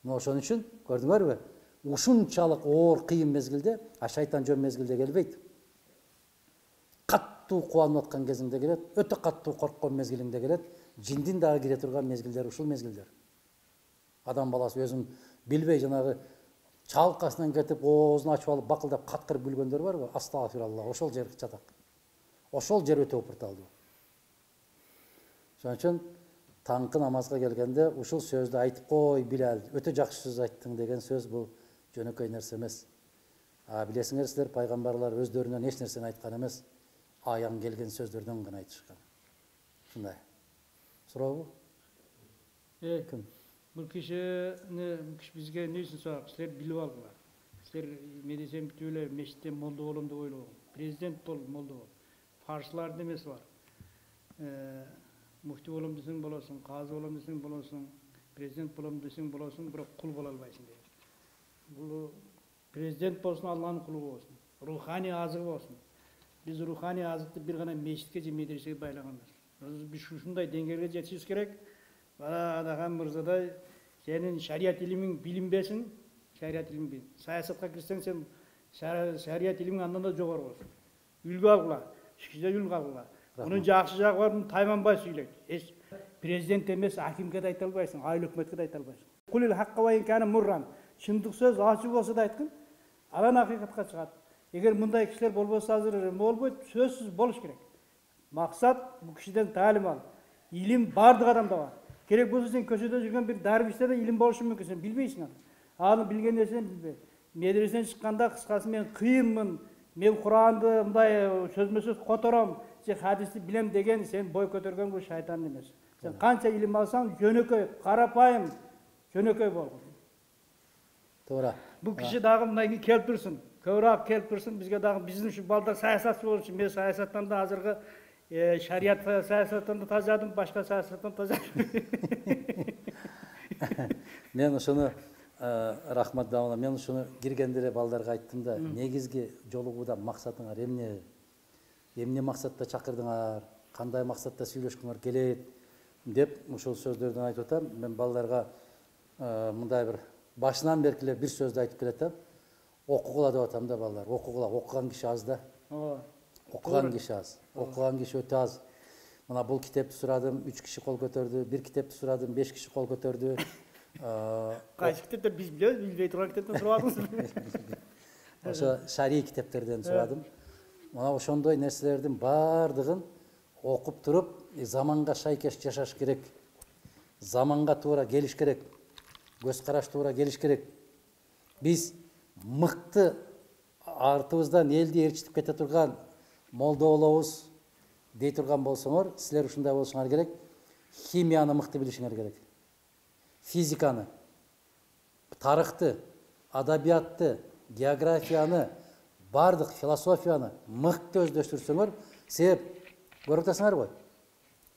Мына ошон үчүн көрдүңөрбү? Ушунчалык оор кыйын мезгилде, шайтан жөн мезгилде келбейт. Каттуу кубанып аткан кезиңде келет, өтө каттуу корккон мезгилиңде келет, жиндин дагы кире турган мезгилдер ушул мезгилдер. Адам баласы өзүн билбей жанагы чалкасынан кетип, оозун ачып алып, бакылдап каткырып күлгөндөр барбы? Астагфираллах, ошол жер чатак. Ошол жер өтө опурталдуу. Ошон үчүн таңкы намазга келгенде ушул сөздү айтып кой Билал, өтө жакшы сөз айттың деген сөз бул жөнөкөй нерсе эмес. Билесиңер силер, пайгамбарлар өздөрүнөн эч нерсени айткан эмес, аян келген сөздөрдөн гана айтышкан. Ушундай. Сурообу? Ким? Бул киши бизге несин сурап, силер билип алгыла. Силер медресени бүтүп эле мечитте молдо болом деп ойлогон. Президент бол, молдо бол. Фаршылар немеси бар. Муфти болом десең болосуң, казы болом десең болосуң, президент болом десең болосуң, бирок кул боло албайсың дейт. Бул президент болсун, Алланын кулу болсун, руханий азыгы болсун. Биз руханий азыкты бир гана мечитке же медресеге байлаганбыз. Биз ушундай деңгээлге жетишибиз керек. Адахан мырзадай сенин шарият илимиң билинбесин, шарият илимиң бил. Саясатка кирсең сен шарият илимиң андан да жогору болсун. Үлгү алгыла, шикиде үлгү алгыла. Мунун жакшы жагы бар, муну тайманбай сүйлөйт. Президент эмес, акимге да айта албайсың, айыл өкмөткө да айта албайсың. Кулил хакка ва ин кана мурран. Чындык сөз ачуу болсо да айткын, анан акыйкатка чыгат. Эгер мындай кишилер болбосо азыр болбойт, сөзсүз болуш керек. Максат бул кишиден таалим ал. Илим бардык адамда бар. Керек болсо сен көчөдө жүргөн бир дарвиште да илим болушу мүмкүн, сен билбейсиң аны. Аны билген нерсени билбей. Медреседен чыкканда кыскасы мен кыйынмын, мен Куранды мындай сөзмө-сөз котором, же хадисти билем деген сен бой көтөргөн бул шайтан эмес. Сен канча илим алсаң, жөнөкөй, карапайым, жөнөкөй болгун. Туура. Бул киши дагы мындай келип турсун. Көбүрөөк келип турсун, бизге дагы биздин ушу балдар саясатчы болуш үчүн, мен саясаттан да азыркы шарият саясаттан да тазадым, башка саясаттан тазадым. Мен ушуну рахмат дамына, мен ушуну киргенде эле балдарга айттым да, негизги жолугууда максатыңар эмне максатта чакырдыңар, кандай максатта сүйлөшкүңөр келет деп ушул сөздөрдөн айтып атам. Мен балдарга мындай бир башынан берки эле бир сөздү айтып келатам. Окугула деп атам да балдар. Окугула, окуган киши аз да. Окуган киши аз. Окуган киши өтө аз. Мына бул китепти сурадым, 3 киши кол көтөрдү. Бир китепти сурадым, 5 киши кол көтөрдү. Кайсы китептер биз билебиз, билбей турган китептен сурабыңыз. Ошо шарий китептерден сурадым. Мына ошондой нерселердин баардыгын окуп туруп, заманга шайкеш жашаш керек. Заманга туура келиш керек. Көз караш туура келиш керек. Биз мыкты артыбыздан элди ээрчитип кете турган молдо болобуз дей турган болсоңор, силер ушундай болушуңар керек. Химияны мыкты билишиңер керек. Физиканы, тарыхты, адабиятты, географияны, бардык философияны мыкты өздөштүрсөңөр, себеп көрүп атасыңар го.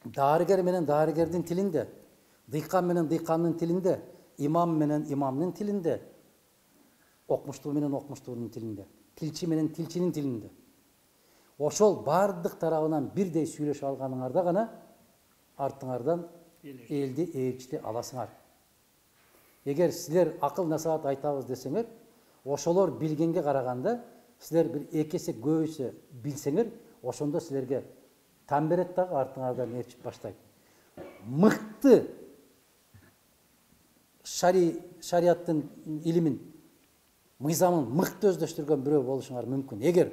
Дарыгер менен дарыгердин тилинде, дыйкан менен дыйкандын тилинде, имам менен имамдын тилинде, окумуштуу менен окумуштуунун тилинде, тилчи менен тилчинин тилинде. Ошол бардык тарабынан бирдей сүйлөшүп алганыңарда гана артыңардан элди ээрчите аласыңар. Эгер силер акыл насаат айтабыз десеңер, ошолор билгенге караганда силер бир 2 эсе көбүсү билсеңер, ошондо силерге там берет дагы, артыңардан ээрчип баштайт. Мыкты шарияттын илимин, мыйзамын мыкты өздөштүргөн бирөө болушуңар мүмкүн. Эгер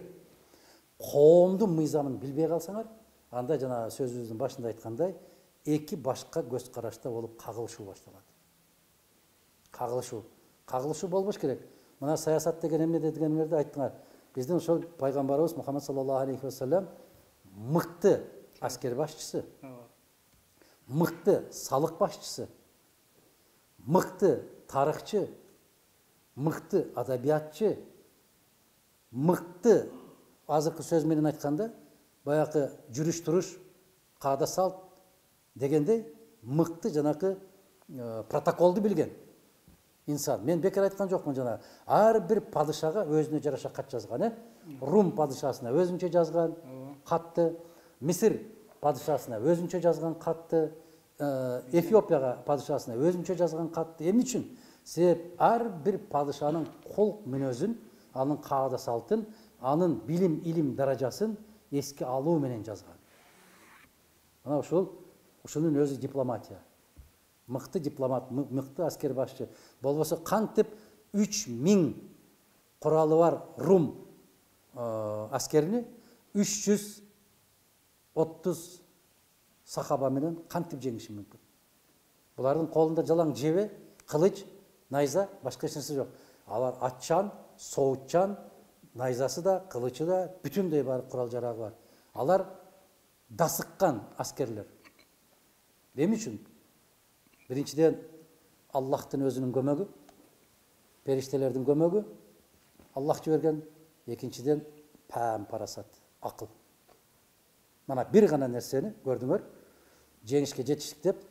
коомдун мыйзамын билбей калсаңар, анда жана сөзүбүздүн башында айткандай, эки башка көз карашта болуп кагылышуу башталат. Кагылышуу болбош керек. Мына саясат деген эмне дегениңерди айттыңар. Биздин ошол пайгамбарыбыз Мухаммад саллаллаху алейхи ва саллям мыкты аскер башчысы, мыкты салык башчысы, мыкты тарыхчы, мыкты адабиятчы, мыкты азыркы сөз менен айтканда, баягы жүрүш туруш, каада салт дегендей мыкты жанакы протоколду билген инсан. Мен бекер айткан жокмун, жана ар бир падышага өзүнө жараша кат жазган, Рум падышасына өзүнчө жазган катты, Мисыр падышасына өзүнчө жазган катты, Эфиопияга падышасына өзүнчө жазган катты. Эмне үчүн? Себеп ар бир падышанын кул мүнөзүн, анын каада салтын, анын билим, илим даражасын эске алуу менен жазган. Мына ушунун өзү дипломатия. Мыкты дипломат, мыкты аскер башчы. Болбосо кантип 3000 куралы бар Рум аскерини 330 сахаба менен кантип жеңиши мүмкүн? Булардын колунда жалаң жебе, кылыч, найза, башка эч нерсе жок. Алар атчан, соутчан, найзасы да, кылычы да, бүтүндөй бар курал жарагы бар. Алар дасыккан аскерлер. Эмне үчүн? Биринчиден Аллахтын өзүнүн көмөгү, периштелердин көмөгү, Аллах жиберген. Экинчиден пәм, парасат, акыл. Мана бир гана нерсени көрдүңөр, жеңишке жетиштик деп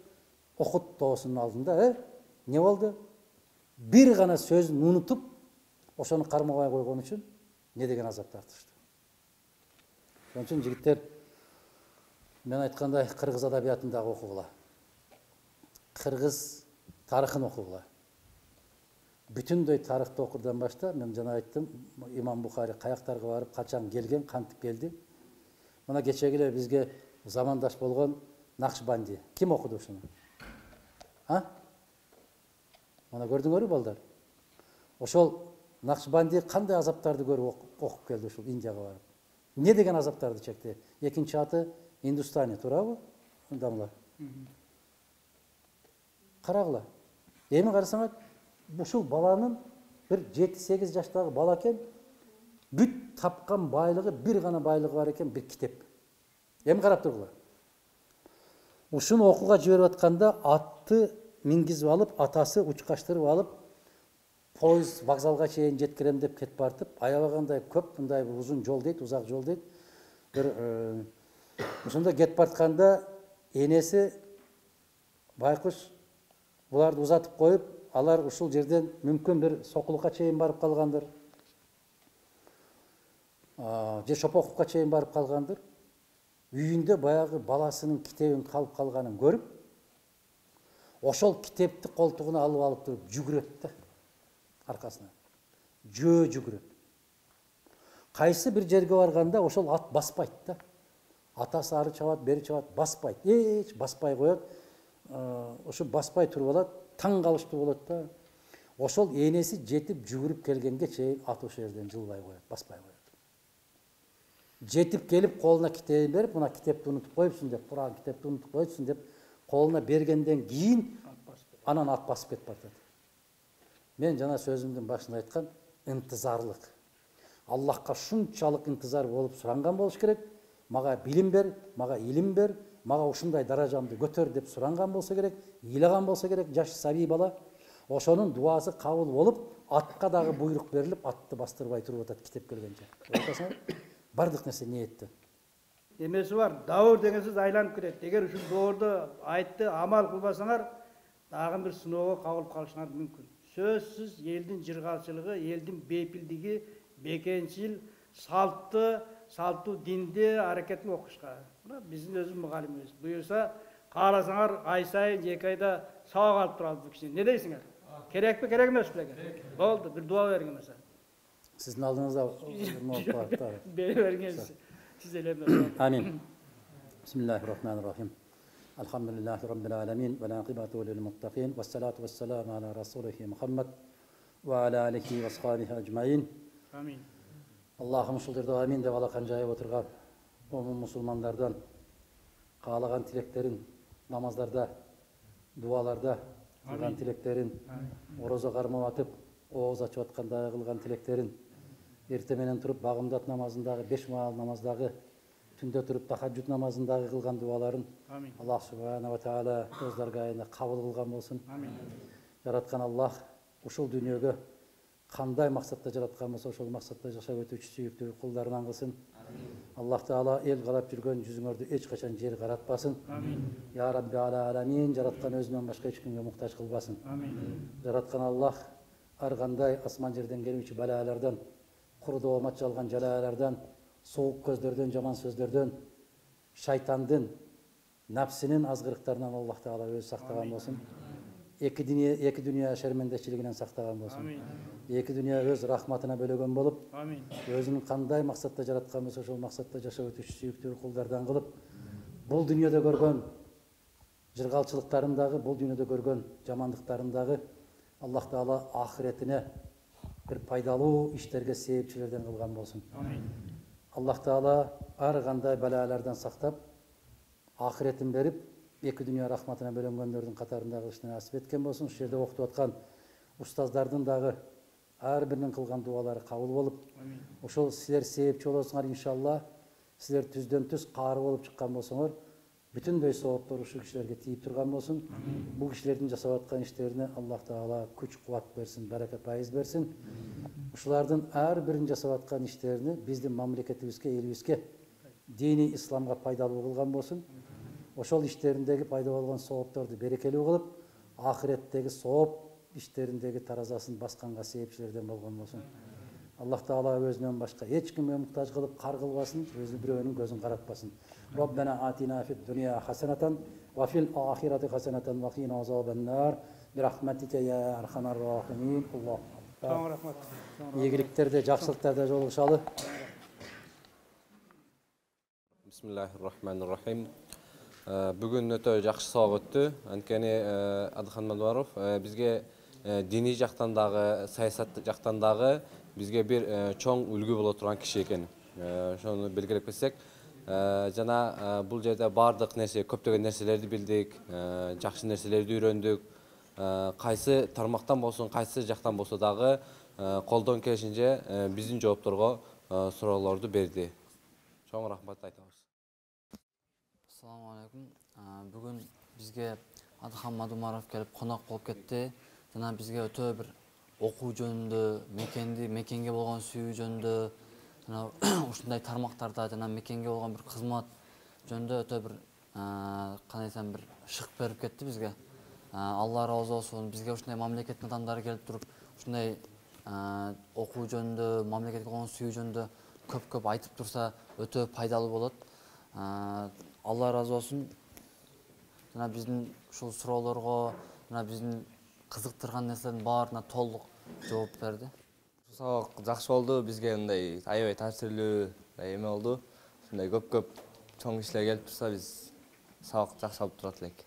Охот тоосунун алдында не болду? Бир гана сөзүн унутуп, ошону кармабай койгон үчүн не деген азап тартышты. Ошон үчүн жигиттер, мен айткандай кыргыз адабиятын дагы окугула. Кыргыз тарыхын окугула. Бүтүндөй тарыхты окурдан башта, мен жана айттым, Имам Бухари каяктарга барып, качан келген, кантип келди. Мына кечеги эле бизге замандаш болгон Накшбанди. Ким окуду ушуну? Мына көрдүңөрбү балдар? Ошол Накшбанди кандай азаптарды көрүп окуп келди ушул Индияга барып. Не деген азаптарды чекти? Экинчи аты Индустани, туурабы? Дамла. Карагыла. Эми карасаңар, ушул баланын бир 7-8 жаштагы бала экен, бүт тапкан байлыгы, бир гана байлыгы бар экен, бир китеп. Эми карап тургула. Ушуну окууга жиберип атканда атты мингизип алып, атасы учкаштырып алып, поезд вокзалга чейин жеткирем деп кетип бартып, аябагандай көп мындай узун жол дейт, узак жол дейт. Бир ошондо кетип бартканда энеси байкуш буларды узатып коюп, алар ушул жерден мүмкүн бир Сокулукка чейин барып калгандыр. Же Шопоковго чейин барып калгандыр. Үйүндө баягы баласынын китебин калып калганын көрүп, ошол китепти колтугуна алып туруп жүгүрөт да аркасына. Жүгүрөт. Кайсы бир жерге барганда ошол ат баспайт да. Атасы ары чабат, бери чабат, баспайт. Эч баспай коет. Ошо баспай туруп алат, таң калыштуу болот да. Ошол энеси жетип жүгүрүп келгенге чейин ат ошол жерден жылбай коет, баспай коет. Жетип келип колуна китебин берип, мына китепти унутуп коюпсуң деп, Куран китепти унутуп коюпсуң деп колуна бергенден кийин анан ат басып кетип бартат. Мен жана сөзүмдүн башында айткан интизарлык. Аллахка шунчалык интизар болуп суранган болуш керек. Мага билим бер, мага илим бер, мага ушундай даражамды көтөр деп суранган болсо керек, ыйлаган болсо керек жаш саби бала. Ошонун дуасы кабыл болуп, атка дагы буйрук берилип, атты бастырбай туруп атат китеп келгенче. Айтасыңар, бардык нерсе ниетте. Эмеси бар, даур деген сөз айланып кетет. Эгер ушул доорду айтты амал кылбасаңар, дагы бир сыноого кабылып калышыңар мүмкүн. Сөзсүз элдин жыргалчылыгы, элдин бейпилдиги, бекенчил, салтуу динди аракетин окушка. Мына биздин өзү мугалимибиз. Буюрса, кааласаңар ай сайын 2 айда сабак алып турабыз бу киши. Не дейсиңер? Керекпи, керек эмеспи экен? Болду, бир дуа бериңиз. Сиздин алдыңызда бери бергенсиз. Siz Amin. Bismillahirrahmanirrahim. Elhamdülillahi Rabbil alemin ve l'aqibatu lil muttaqin ve salatu ve selamu ala rasulihi Muhammed ve ala alihi ve ashabihi ecmaîn. Amin. Allah'ım şuldurda amin de valakan jayıp oturgan onun musulmanlardan kağlagan tileklerin namazlarda, dualarda kılgan tileklerin, oroza karmap atıp, oğuz açıp atkanda kılgan tileklerin, ertemenen turup bagımdat namazındağı, 5 maal namazdagı, tünde turup tahajjud namazındağı kılgan duaların Allah subhanahu wa ta'ala özlerge ayında kabul kılgan bolsun. Yaratkan Allah uşul dünyaga kanday maksatda jaratkan bolsa ошол maksatda жашап өтүүчү сүйүктүү кулдарынан кылсын. Allah Taala el карап жүргөн жүзүңөрдү эч качан жер каратпасын. Ya Rabbi ala alamin, жараткан өзүнөн башка эч кимге муктаж кылбасын. Жараткан Allah ар кандай асман жерден келүүчү балалардан, курдоо мат жалган жалалардан, суук көздөрдөн, жаман сөздөрдөн, шайтандын, напсинин азгырыктарынан Allah Taala өзү сактаган болсун. Эки дүнүйө шермендечилигинен сактаган болсун. Эки дүнүйө өз рахматына бөлөгөн болуп, өзүнүн кандай максатта жараткан болсо ошол максатта жашап өтүшү сүйүктүү кулдардан кылып, бул дүнүйөдө көргөн жыргалчылыктарын дагы, бул дүнүйөдө көргөн жамандыктарын дагы Аллах Таала ахиретине бир пайдалуу иштерге себепчилерден кылган болсун. Аллах Таала ар кандай балалардан сактап, ахиретин берип, эки дүнүйө рахматына бөлөнгөндөрдүн катарында кылышты насип эткен болсун. Ушул жерде окутуп аткан устаздардын дагы ар биринин кылган дубалары кабыл болуп, ошол силер себепчи болосуңар иншалла. Силер түздөн түз каары болуп чыккан болсоңор, бүтүндөй сооптор ушул кишилерге тийип турган болсун. Бул кишилердин жасап аткан иштерине Аллах Таала күч кубат берсин, барака пайыз берсин. Ушулардын ар бирин жасап аткан иштерини биздин мамлекетибизге, элибизге, дини исламга пайдалуу кылган болсун. Ошол иштериндеги пайда болгон соопторду берекелүү кылып, ахиреттеги сооп иштериндеги таразасын басканга себепчилерден болгон болсун. Аллах Таала өзүнөн башка эч кимге муктаж кылып кар кылбасын, өзү бирөөнүн көзүн каратпасын. Rabbena atina fid dunya hasanatan wa fil ahirati hasanatan wa qina azabannar. Bi rahmetike ya erhamer rahimin. Allah. Çok rahmet. Ийгиликтерде, жакшылыктарда жолугушалы. Bismillahirrahmanirrahim. Бүгүн өтө жакшы сабак өттү. Анткени Адылхан Мадубаров бизге диний жактан дагы, саясат жактан дагы бизге бир чоң үлгү боло турган киши экен. Ошону белгилеп кетсек, жана бул жерде бардык нерсе, көптөгөн нерселерди билдик, жакшы нерселерди үйрөндүк. Кайсы тармактан болсун, кайсы жактан болсо дагы колдон келишинче биздин жоопторго суроолорду берди. Чоң рахмат айтабыз. Assalamu alaikum. Бүгүн бизге Адылхан Мадумаров келип конок болуп кетти. Жана бизге өтө бир окуу жөнүндө, мекенге болгон сүйүү жөнүндө, жана ушундай тармактарда жана мекенге болгон бир кызмат жөнүндө өтө бир кандай десем бир шык берип кетти бизге. Алла разы болсун. Бизге ушундай мамлекеттин адамдары келип туруп, ушундай окуу жөнүндө, мамлекетке болгон сүйүү жөнүндө көп айтып турса өтө пайдалуу болот. Алла разы болсун. Жана биздин ушул суроолорго, жана биздин кызыктырган нерселердин баарына толук жооп берди. Сабак жакшы болду. Бизге мындай аябай таасирлүү эме болду. Ушундай көп чоң кишилер келип турса, биз сабак жакшы алып турат элек.